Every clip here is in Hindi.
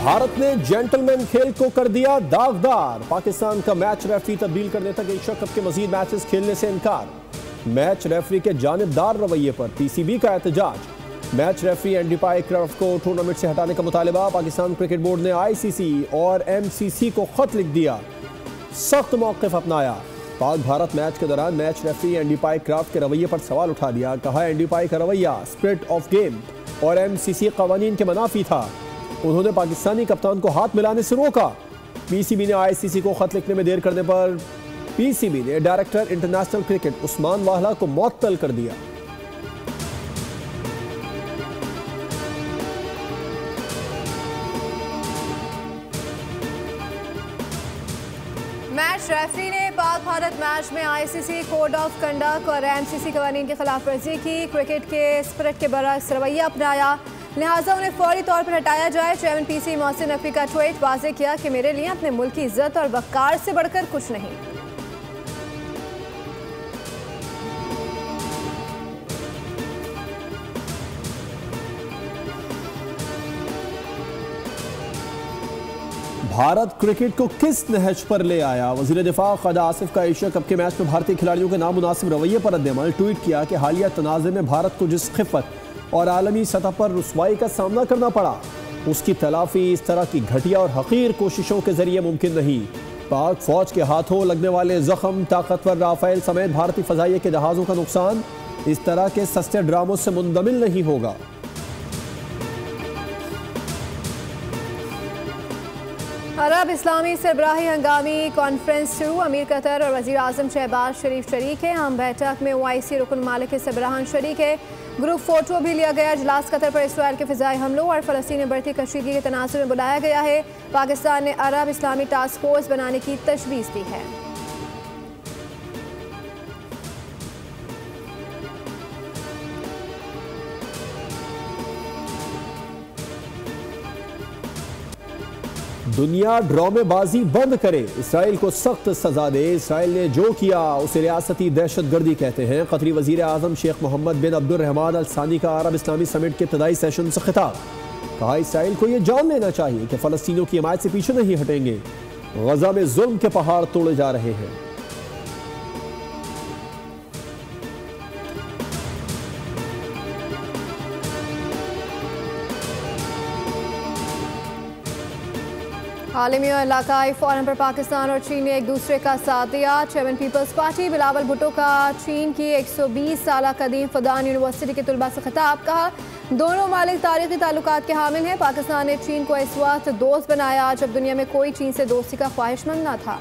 भारत ने जेंटलमैन खेल को कर दिया दागदार। पाकिस्तान का मैच रेफरी तब्दील करने तक एशिया कप के मजीद मैचेस खेलने से इनकार। मैच रेफरी के जानिबदार रवैये पर पीसीबी का एहतजाज। मैच रेफरी एंडी पाइक्रॉफ्ट को टूर्नामेंट से हटाने का मुतालिबा। पाकिस्तान क्रिकेट बोर्ड ने आईसीसी और एमसीसी को खत लिख दिया, सख्त मौक़िफ अपनाया। पाक भारत मैच के दौरान मैच रेफरी एंडी पाइक्रॉफ्ट के रवैये पर सवाल उठा दिया। कहा एंडी पाई का रवैया स्पिरिट ऑफ गेम और एमसीसी कवानीन के मनाफी था। उन्होंने पाकिस्तानी कप्तान को हाथ मिलाने से रोका। पीसीबी ने आईसीसी को खत लिखने में देर करने पर पीसीबी ने डायरेक्टर इंटरनेशनल क्रिकेट उस्मान वाहला को मुअत्तल कर दिया। मैच रेफरी ने पाक भारत मैच में आईसीसी कोड ऑफ कंडक्ट और एमसीसी कवानीन की खिलाफ वर्जी की। क्रिकेट के स्पिरिट के बरअक्स रवैया अपनाया, लिहाजा उन्हें फौरी तौर पर हटाया जाए। चेयरमैन पीसी मोहसिन नकवी का ट्वीट वाज़ेह किया कि मेरे लिए अपने मुल्क की इज्जत और वक़ार से बढ़कर कुछ नहीं। भारत क्रिकेट को किस नहज पर ले आया? वज़ीर दिफा ख्वाजा आसिफ का एशिया कप के मैच में भारतीय खिलाड़ियों के नामुनासिब रवैये पर रद्द-ए-अमल। ट्वीट किया कि हालिया तनाज़े में भारत को जिस खिफ़त और आलमी सतह पर रुसवाई का सामना करना पड़ा, उसकी तलाफी इस तरह की घटिया और हकीर कोशिशों के जरिए मुमकिन नहीं। पाक फौज के हाथों लगने वाले जख्म, ताकतवर राफेल समेत भारतीय फजाइये के जहाज़ों का नुकसान इस तरह के सस्ते ड्रामों से मुंदमिल नहीं होगा। अरब इस्लामी सरबराही हंगामी कॉन्फ्रेंस शुरू। अमीर कतर और वज़ीर आज़म शहबाज शरीफ शरीक है। हम बैठक में ओआईसी रुकन मालिक के सरबराहान शरीक है। ग्रुप फोटो भी लिया गया। इजलास कतर पर इसराइल के फ़िज़ाई हमलों और फ़लस्तीन में बढ़ती कशीदगी के तनाज़ुर में बुलाया गया है। पाकिस्तान ने अरब इस्लामी टास्क फोर्स बनाने की तजवीज़ दी है। दुनिया ड्रामेबाजी बंद करे, इसराइल को सख्त सजा दे। इसराइल ने जो किया उसे रियासती दहशतगर्दी कहते हैं। कतरी वज़ीर आज़म शेख मोहम्मद बिन अब्दुर्रहमान अल सानी का अरब इस्लामी समिट के इब्तिदाई सेशन से खिताब। कहा इसराइल को यह जान लेना चाहिए कि फ़लस्तीनियों की हिमायत से पीछे नहीं हटेंगे। गज़ा में जुल्म के पहाड़ तोड़े जा रहे हैं। आलमी और इलाकाई फोरम पर पाकिस्तान और चीन ने एक दूसरे का साथ दिया। चेयरमैन पीपल्स पार्टी बिलावल भुट्टो का चीन की 120 साल कदीम फुदान यूनिवर्सिटी के तलबा से खिताब। कहा दोनों मालिक तारीखी ताल्लुकात के हामिल हैं। पाकिस्तान ने चीन को इस वक्त दोस्त बनाया जब दुनिया में कोई चीन से दोस्ती का ख्वाहिशमंद न था।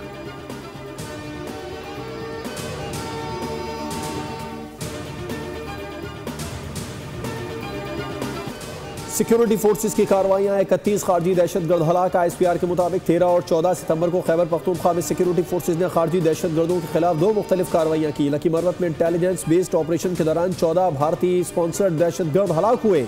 सिक्योरिटी फोर्सेस की कार्रवाइयाँ 31 खारजी दहशतगर्द हलाक। ISPR के मुताबिक 13 और 14 सितंबर को खैबर पख्तूनख्वा में सिक्योरिटी फोर्सेस ने खारजी दहशतगर्दों के खिलाफ 2 मुख्तलिफ कार्रवाइयाँ की। लकी मरवत में इंटेलिजेंस बेस्ड ऑपरेशन के दौरान 14 भारतीय स्पॉन्सर्ड दहशतगर्द हलाक हुए,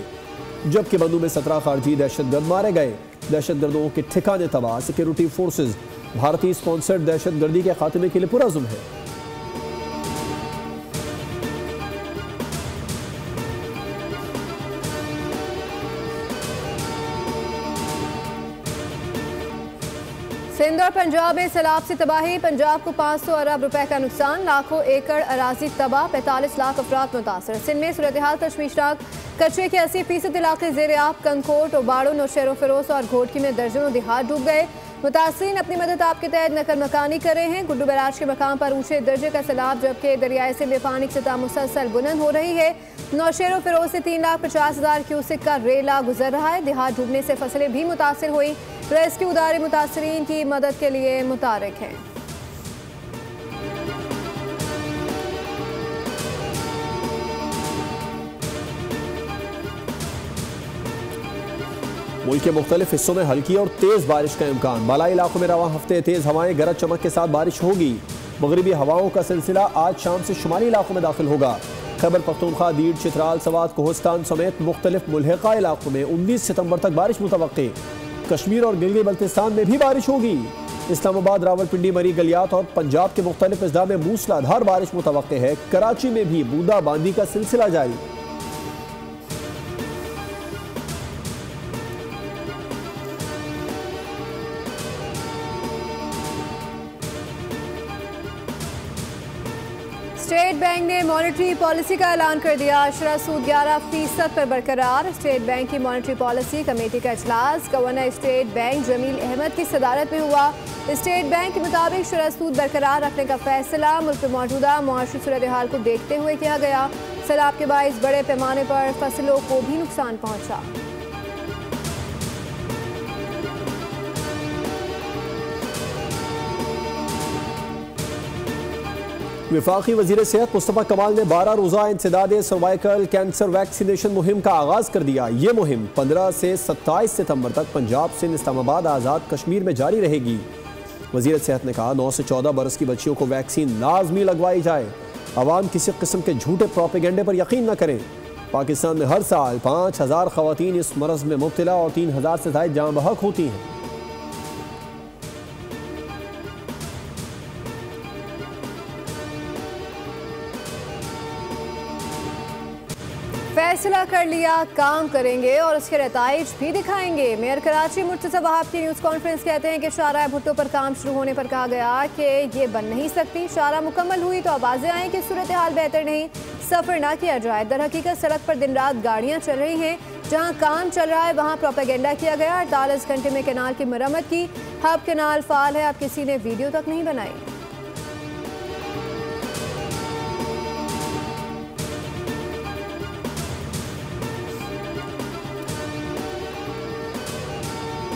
जबकि बंदू में 17 खारजी दहशतगर्द मारे गए। दहशतगर्दों के ठिकाने तबाह। सिक्योरिटी फोर्सेज भारतीय स्पॉन्सर्ड दहशतगर्दी के खात्मे के लिए पुरअज़्म है। सिंध और पंजाब में सैलाब से तबाही। पंजाब को 500 अरब रुपए का नुकसान, लाखों एकड़ अराजी तबाह, 45 लाख अफराद मुतासर। सिंध में सूरत हाल तशवीशनाक। कचरे के 80% इलाके ज़ेर आब। कंकोट, ओबाड़ो, नौशेरो फिरोज और घोटकी में दर्जनों देहात डूब गए। मुतासरीन अपनी मदद आपके तहत नकल मकानी कर रहे हैं। गुड्डू बैराज के मकाम पर ऊंचे दर्जे का सैलाब, जबकि दरियाए सिंध में पानी की सतह मुसलसल बुलंद हो रही है। नौशेरो फिरोज से 3,50,000 क्यूसिक का रेला गुजर रहा है। देहात डूबने से फसलें भी मुतासर हुई। रेस्क्यू इदारे मुतासरीन की मदद के लिए मुतारिक हैं। मुल्क के मुख्तलिफ हिस्सों में हल्की और तेज बारिश का इम्कान। बालाई इलाकों में रवां हफ्ते तेज हवाएं, गरज चमक के साथ बारिश होगी। मगरबी हवाओं का सिलसिला आज शाम से शुमाली इलाकों में दाखिल होगा। खैबर पख्तूनख्वा, दीड़, चित्राल, सवात, कोहस्तान समेत मुख्तलिफ मुल्हिका इलाकों में 19 सितंबर तक बारिश मुतवक्के। कश्मीर और गिलगित बल्तिस्तान में भी बारिश होगी। इस्लामाबाद, रावलपिंडी, मरी, गलियात और पंजाब के मुख्तलिफ अजला में मूसलाधार बारिश मुतवक्के है। कराची में भी बूंदाबांदी का सिलसिला जारी। स्टेट बैंक ने मॉनेटरी पॉलिसी का ऐलान कर दिया। शरह सूद 11% पर बरकरार। स्टेट बैंक की मॉनेटरी पॉलिसी कमेटी का इजलास governor state bank Jameel Ahmad की सदारत में हुआ। स्टेट बैंक के मुताबिक शरह सूद बरकरार रखने का फैसला मुल्क में मौजूदा मुआशी सूरत हाल को देखते हुए किया गया। सैलाब के बाइस बड़े पैमाने पर फसलों को भी नुकसान पहुंचा। वफाकी वजीर सेहत मुस्तफ़ा कमाल ने 12 रोज़ा इंसदादे सर्वाइकल कैंसर वैक्सीनेशन मुहिम का आगाज़ कर दिया। ये मुहिम 15 से 27 सितंबर तक पंजाब सिंध इस्लामाबाद आज़ाद कश्मीर में जारी रहेगी। वजीर सेहत ने कहा 9 से 14 बरस की बच्चियों को वैक्सीन लाजमी लगवाई जाए। अवाम किसी किस्म के झूठे प्रोपेगेंडे पर यकीन न करें। पाकिस्तान में हर साल 5000 ख़वातीन इस मरज़ में मुब्तला और 3000 से ज़ायद जान बहक होती हैं। फैसला कर लिया, काम करेंगे और उसके नताइज भी दिखाएंगे। मेयर कराची मुर्तज़ा वहाब की न्यूज़ कॉन्फ्रेंस कहते हैं कि शाहराह भुट्टो पर काम शुरू होने पर कहा गया कि ये बन नहीं सकती। शाहराह मुकम्मल हुई तो आवाज़ें आएँ कि सूरत हाल बेहतर नहीं, सफ़र ना किया जाए। दर हकीकत सड़क पर दिन रात गाड़ियाँ चल रही हैं। जहाँ काम चल रहा है वहाँ प्रोपेगेंडा किया गया। 48 घंटे में कैनाल की मरम्मत की। हब कैनाल फाल है, अब किसी ने वीडियो तक नहीं बनाई।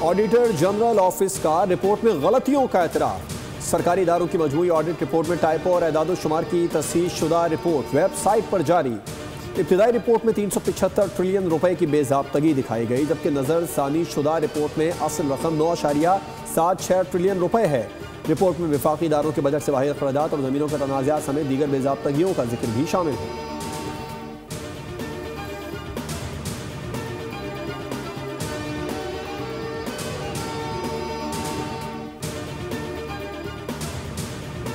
ऑडिटर जनरल ऑफिस का रिपोर्ट में गलतियों का एतराफ़। सरकारी इदारों की मजमूई ऑडिट रिपोर्ट में टाइपो और एदाद-ओ-शुमार की तस्हीह शुदा रिपोर्ट वेबसाइट पर जारी। इब्तिदाई रिपोर्ट में 375 ट्रिलियन रुपए की बेज़ाब्तगी दिखाई गई, जबकि नज़र सानी शुदा रिपोर्ट में असल रकम 9.76 ट्रिलियन रुपए है। रिपोर्ट में वफाकी इदारों के बजट से वाहिद अखराजात और ज़मीनों का तनाज़ा समेत दीगर बेज़ाब्तगियों का जिक्र भी शामिल है।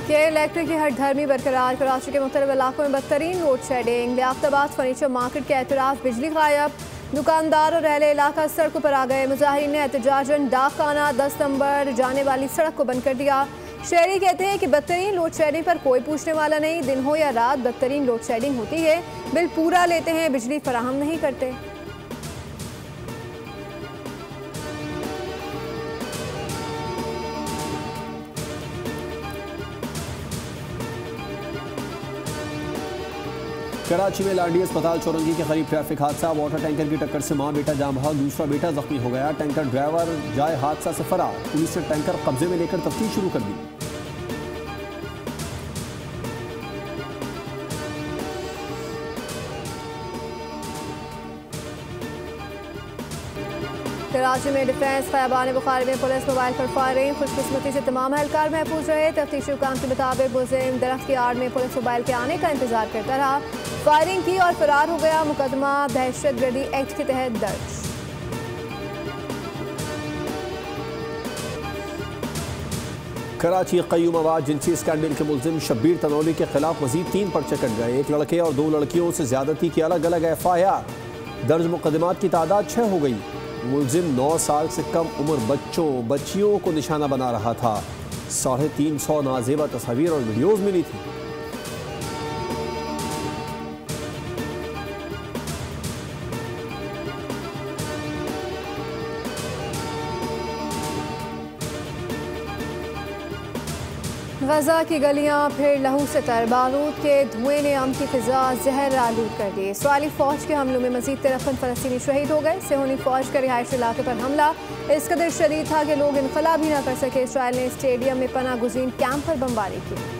के इलेक्ट्रिक की हठधर्मी बरकरार। कराची के मुख्तलिफ इलाकों में बदतरीन load shedding. Liaquatabad furniture market के एतराफ़ बिजली गायब। दुकानदार और अहले इलाका सड़कों पर आ गए। मुजाहिरीन ने एहतजाजन डाकखाना 10 नंबर जाने वाली सड़क को बंद कर दिया। शहरी कहते हैं कि बदतरीन लोड शेडिंग पर कोई पूछने वाला नहीं। दिन हो या रात बदतरीन लोड शेडिंग होती है। बिल पूरा लेते हैं, बिजली फराहम नहीं करते। कराची में लांडी अस्पताल चौरंगी के करीब ट्रैफिक हादसा। वाटर टैंकर की टक्कर से मां बेटा जाम बहक, दूसरा बेटा जख्मी हो गया। टैंकर ड्राइवर जाए हादसा से फरार। पुलिस ने टैंकर कब्जे में लेकर तफ्तीश शुरू कर दी। कराची में डिफेंस खैबान बुखारी में पुलिस मोबाइल पर फायरिंग। खुशकिस्मती से तमाम एहलकार महफूज रहे। तफ्तीशी हुकाम के मुताबिक मुलजिम दरख्त की आड़ में पुलिस मोबाइल के आने का इंतजार करता रहा, फायरिंग की और फरार हो गया। मुकदमा दहशतगर्दी एक्ट के तहत दर्ज। कराची क़य्यूमाबाद जिनसी स्कैंडल के मुलजिम शब्बीर तनौली के खिलाफ मजीद 3 पर्चे कट गए। 1 लड़के और 2 लड़कियों से ज्यादती की अलग अलग FIR। दर्ज मुकदमात की तादाद 6 हो गई। मुलजिम 9 साल से कम उम्र बच्चियों को निशाना बना रहा था। 350 नाजेबा तस्वीर और वीडियोज मिली थी। गजा की गलियां फिर लहू से तर। बारूद के धुएं ने अम की फिजा जहर आलूद कर दी। इसराइली फौज के हमलों में मजीद 53 फलस्तीनी शहीद हो गए। सेहोनी फौज का रिहायशी इलाके पर हमला इस कदर शदीद था कि लोग इनकला भी न कर सके। इसराइल ने स्टेडियम में पनाह गुज़ीन कैंप पर बमबारी की।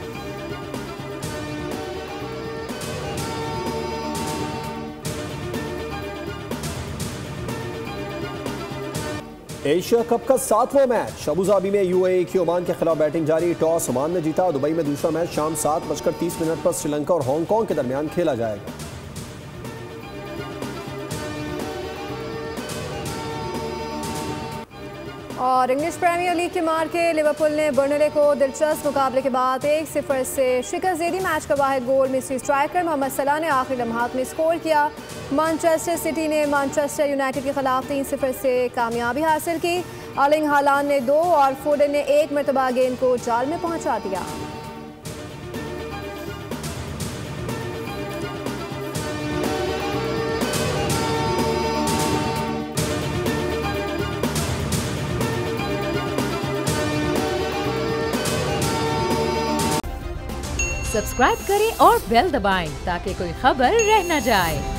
एशिया कप का 7वां मैच अबू धाबी में UAE की ओमान के खिलाफ बैटिंग जारी। टॉस ओमान ने जीता। दुबई में दूसरा मैच शाम 7:30 पर श्रीलंका और हांगकांग के दरमियान खेला जाएगा। और इंग्लिश प्रीमियर लीग के मार के लिवरपूल ने बर्नले को दिलचस्प मुकाबले के बाद 1-0 से शिकस्त दे दी। मैच का वाहिद गोल मिस्री स्ट्राइकर मोहम्मद सलाह ने आखिरी लम्हात में स्कोर किया। मैनचेस्टर सिटी ने मैनचेस्टर यूनाइटेड के खिलाफ 3-0 से कामयाबी हासिल की। अर्लिंग हालांड ने 2 और फोडन ने 1 मरतबा गेंद को जाल में पहुंचा दिया। सब्सक्राइब करें और बेल दबाएं ताकि कोई खबर रह न जाए।